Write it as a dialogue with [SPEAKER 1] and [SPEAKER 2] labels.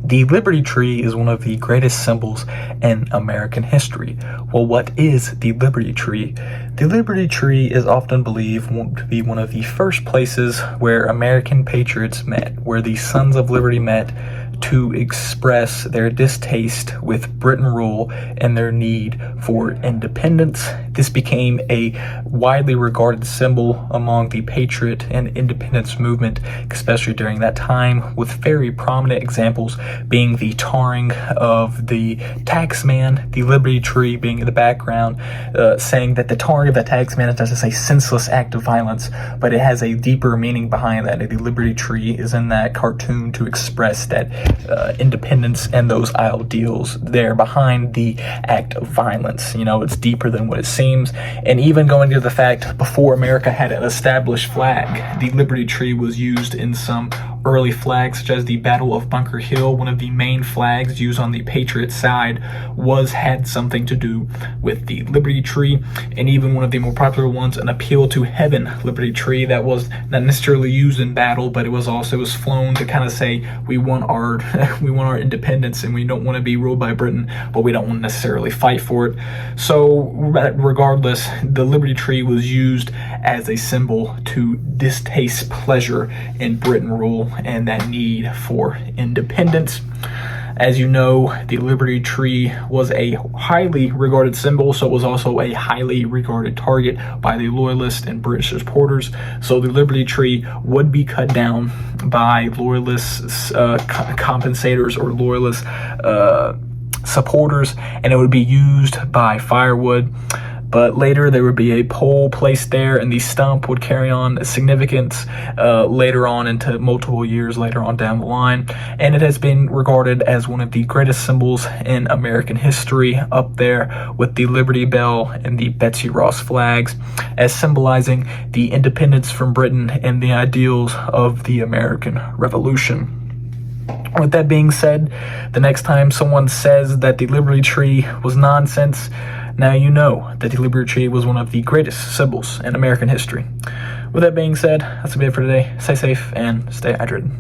[SPEAKER 1] The Liberty Tree is one of the greatest symbols in American history. Well, what is the Liberty Tree? The Liberty Tree is often believed to be one of the first places where American patriots met, where the Sons of Liberty met to express their distaste with Britain rule and their need for independence. This became a widely regarded symbol among the patriot and independence movement, especially during that time, with very prominent examples being the tarring of the taxman, the Liberty Tree being in the background, saying that the tarring of the taxman is just a senseless act of violence, but it has a deeper meaning behind that. The Liberty Tree is in that cartoon to express that independence and those ideals there behind the act of violence. You know, it's deeper than what it seems. And even going to the fact, before America had an established flag, the Liberty Tree was used in some early flags, such as the Battle of Bunker Hill. One of the main flags used on the Patriot side had something to do with the Liberty Tree. And even one of the more popular ones, an Appeal to Heaven Liberty Tree, that was not necessarily used in battle, but it was flown to kind of say, we want our independence and we don't want to be ruled by Britain, but we don't want to necessarily fight for it. So regardless, the Liberty Tree was used as a symbol to distaste pleasure in Britain rule and that need for independence. As you know, the Liberty Tree was a highly regarded symbol, so it was also a highly regarded target by the loyalists and British supporters. So the Liberty Tree would be cut down by loyalists, compensators, or loyalist supporters, and it would be used by firewood. But later there would be a pole placed there, and the stump would carry on significance later on into multiple years later on down the line. And it has been regarded as one of the greatest symbols in American history, up there with the Liberty Bell and the Betsy Ross flags, as symbolizing the independence from Britain and the ideals of the American Revolution. With that being said, the next time someone says that the Liberty Tree was nonsense, now you know that the Liberty Tree was one of the greatest symbols in American history. With that being said, that's going to be it for today. Stay safe and stay hydrated.